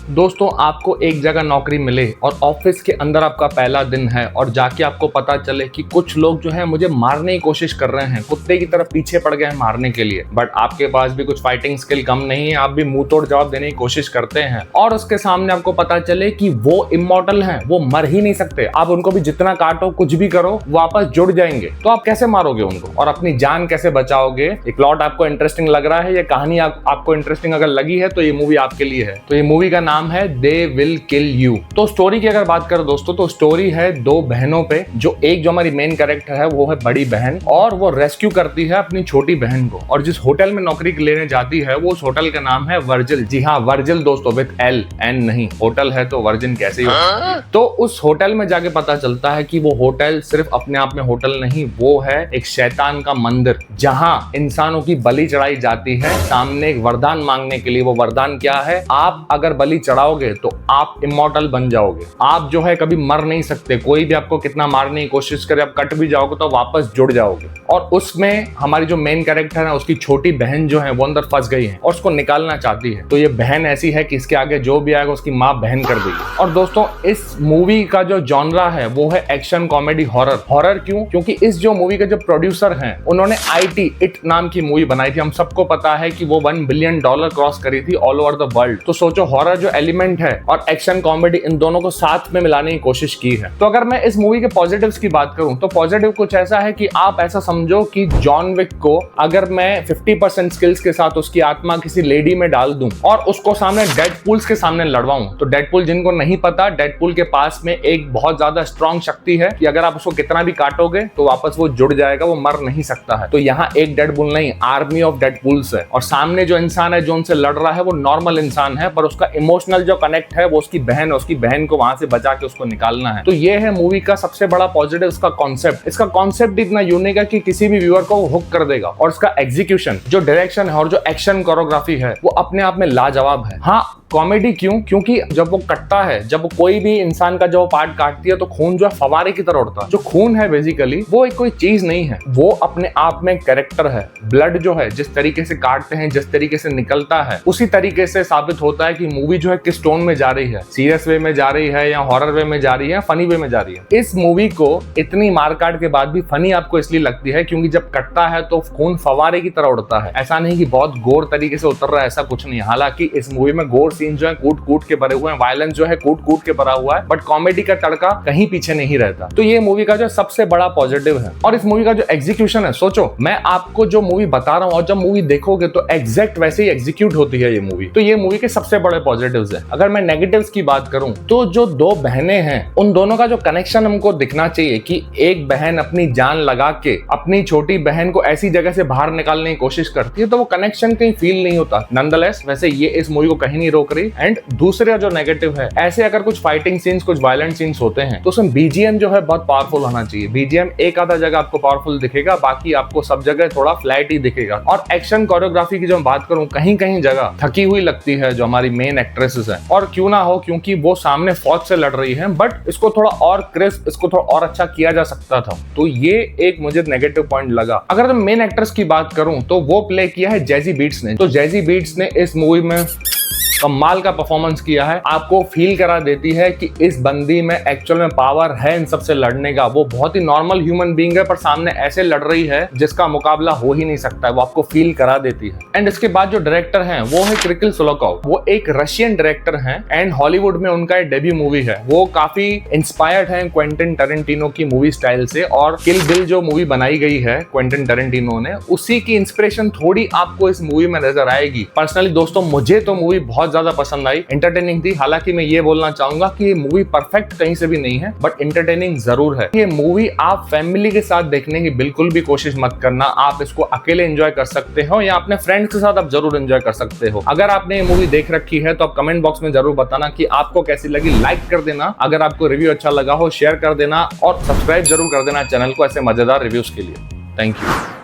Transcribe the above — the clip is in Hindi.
दोस्तों आपको एक जगह नौकरी मिले और ऑफिस के अंदर आपका पहला दिन है और जाके आपको पता चले कि कुछ लोग जो है मुझे मारने की कोशिश कर रहे हैं, कुत्ते की तरफ पीछे पड़ गए हैं मारने के लिए, बट आपके पास भी कुछ फाइटिंग स्किल कम नहीं है, आप भी मुंह तोड़ जवाब देने की कोशिश करते हैं और उसके सामने आपको पता चले कि वो इमॉर्टल हैं, वो मर ही नहीं सकते, आप उनको भी जितना काटो कुछ भी करो वापस जुड़ जाएंगे, तो आप कैसे मारोगे उनको और अपनी जान कैसे बचाओगे? ये प्लॉट आपको इंटरेस्टिंग लग रहा है, ये कहानी आपको इंटरेस्टिंग अगर लगी है तो ये मूवी आपके लिए है। तो ये मूवी का नाम है दे विल किल यू। तो स्टोरी की अगर बात करें दोस्तों तो स्टोरी है दो बहनों पे, जो हमारी मेन कैरेक्टर है वो है बड़ी बहन और वो रेस्क्यू करती है अपनी छोटी बहन को और जिस होटल में नौकरी लेने जाती है वो उस होटल का नाम है वर्जिल। जी हाँ, वर्जिल दोस्तों, विद एल एन नहीं, होटल है तो वर्जिन कैसे ही हो। तो उस होटल में जाके पता चलता है कि वो होटल सिर्फ अपने आप में होटल नहीं, वो है एक शैतान का मंदिर जहां इंसानों की बलि चढ़ाई जाती है सामने एक वरदान मांगने के लिए। वो वरदान क्या है? आप अगर बलि चढ़ाओगे तो आप इमॉर्टल बन जाओगे, आप जो है कभी मर नहीं सकते, कोई भी आपको कितना मारने की कोशिश करे आप कट भी जाओगे तो वापस जुड़ जाओगे। और उसमें हमारी जो मेन कैरेक्टर है उसकी छोटी बहन जो है वो अंदर फंस गई है और उसको निकालना चाहती है। तो ये बहन ऐसी है कि इसके आगे जो भी आएगा उसकी माँ बहन कर देगी। और दोस्तों इस मूवी का जो जॉनरा है वो है एक्शन कॉमेडी हॉरर। हॉरर क्यों? क्योंकि इस जो मूवी के जो प्रोड्यूसर हैं उन्होंने IT इट नाम की मूवी बनाई थी, हम सबको पता है कि वो $1 बिलियन क्रॉस करी थी ऑल ओवर द वर्ल्ड। तो सोचो हॉरर जो एलिमेंट है और एक्शन कॉमेडी इन दोनों को साथ में मिलाने की कोशिश की है। तो अगर मैं इस मूवी के पॉजिटिव्स की बात करूं तो पॉजिटिव कुछ ऐसा है कि आप ऐसा समझो कि जॉन विक को अगर मैं 50% स्किल्स के साथ उसकी आत्मा किसी लेडी में डाल दूं और उसको सामने डेडपूल्स के सामने लड़वाऊं, तो डेडपूल जिनको नहीं पता, डेडपूल के पास में एक बहुत ज्यादा स्ट्रॉन्ग शक्ति है कि अगर आप उसको कितना भी काटोगे तो वापस वो जुड़ जाएगा, वो मर नहीं सकता है। तो यहाँ एक डेडपूल नहीं, आर्मी ऑफ डेडपूल्स है और सामने जो इंसान है जो उनसे लड़ रहा है वो नॉर्मल इंसान है, पर उसका इमोशनल जो कनेक्ट है वो उसकी बहन है, उसकी बहन को वहां से बचा के उसको निकालना है। तो ये है मूवी का सबसे बड़ा पॉजिटिव, इसका कॉन्सेप्ट। इसका कॉन्सेप्ट इतना यूनिक है कि किसी भी व्यूअर को हुक कर देगा और इसका एग्जीक्यूशन, जो डायरेक्शन है और जो एक्शन कोरियोग्राफी है वो अपने आप में लाजवाब है। हाँ, कॉमेडी क्यों? क्योंकि जब वो कटता है, जब वो कोई भी इंसान का जो पार्ट काटती है तो खून जो है फवारे की तरह उड़ता है। जो खून है बेसिकली वो एक कोई चीज नहीं है, वो अपने आप में कैरेक्टर है। ब्लड जो है जिस तरीके से काटते हैं, जिस तरीके से निकलता है, उसी तरीके से साबित होता है कि मूवी जो है किस टोन में जा रही है, सीरियस वे में जा रही है या हॉरर वे में जा रही है, फनी वे में जा रही है। इस मूवी को इतनी मारकाट के बाद भी फनी आपको इसलिए लगती है क्योंकि जब कटता है तो खून फवारे की तरह उड़ता है। ऐसा नहीं कि बहुत गोर तरीके से उतर रहा है, ऐसा कुछ नहीं। हालांकि इस मूवी में गोर सीन जो है कूट कूट के भरे हुए हैं, वायलेंस जो है कूट कूट के भरा हुआ है, बट कॉमेडी का तड़का कहीं पीछे नहीं रहता। तो ये मूवी का जो सबसे बड़ा पॉजिटिव है। और इस मूवी का जो एग्जीक्यूशन है, सोचो मैं आपको जो मूवी बता रहा हूं और जब मूवी देखोगे तो एग्जैक्ट वैसे ही एग्जीक्यूट होती है ये मूवी। तो ये मूवी के सबसे बड़े पॉजिटिव्स है। अगर मैं नेगेटिव्स की बात करूं तो जो दो बहनें हैं उन दोनों का जो कनेक्शन हमको दिखना चाहिए कि एक बहन अपनी जान लगा के अपनी छोटी बहन को ऐसी जगह से बाहर निकालने की कोशिश करती है, तो वो कनेक्शन कहीं फील नहीं होता। नॉनदलेस वैसे ये इस मूवी को कहीं नहीं रोक रही। एंड दूसरा जो नेगेटिव है, ऐसे अगर कुछ फाइटिंग सीन्स, कुछ वायलेंट सीन्स होते हैं तो उसमें BGM जो है बहुत पावरफुल होना चाहिए। BGM एक आधा जगह आपको पावरफुल दिखेगा, बाकी आपको सब जगह थोड़ा फ्लैट ही दिखेगा। और एक्शन कोरियोग्राफी की जो बात करूं, कहीं कहीं जगह थकी हुई लगती है जो हमारी मेन एक्ट्रेसेस है, और क्यों ना हो क्योंकि वो सामने फौज से लड़ रही है, बट इसको थोड़ा और क्रिस्प, इसको थोड़ा और अच्छा किया जा सकता था। तो ये एक मुझे नेगेटिव पॉइंट लगा। अगर मैं मेन एक्ट्रेस की बात करूं तो वो प्ले किया है जैजी बीट्स ने। तो जैजी बीट्स ने इस मूवी में कमाल का परफॉर्मेंस किया है, आपको फील करा देती है कि इस बंदी में एक्चुअल में पावर है इन सबसे लड़ने का। वो बहुत ही नॉर्मल ह्यूमन बीइंग है पर सामने ऐसे लड़ रही है जिसका मुकाबला हो ही नहीं सकता है, वो आपको फील करा देती है। एंड इसके बाद जो डायरेक्टर हैं वो है किरिल सोकोलोव। वो एक रशियन डायरेक्टर हैं एंड हॉलीवुड में उनका एक डेब्यू मूवी है। वो काफी इंस्पायर्ड है क्वेंटिन टैरेंटिनो की मूवी स्टाइल से, और किल बिल जो मूवी बनाई गई है क्वेंटिन टैरेंटिनो ने, उसी की इंस्पिरेशन थोड़ी आपको इस मूवी में नजर आएगी। पर्सनली दोस्तों मुझे तो मूवी बहुत ज्यादा पसंद आई, एंटरटेनिंग थी। हालांकि मैं ये बोलना चाहूंगा कि ये मूवी परफेक्ट कहीं से भी नहीं है, बट एंटरटेनिंग जरूर है। ये मूवी आप फैमिली के साथ देखने की बिल्कुल भी कोशिश मत करना। आप इसको अकेले एंजॉय कर सकते हो या अपने फ्रेंड्स के साथ आप जरूर एंजॉय कर सकते हो। अगर आपने ये मूवी देख रखी है तो आप कमेंट बॉक्स में जरूर बताना कि आपको कैसी लगी। लाइक कर देना अगर आपको रिव्यू अच्छा लगा हो, शेयर कर देना और सब्सक्राइब जरूर कर देना चैनल को ऐसे मजेदार रिव्यूज के लिए। Thank you.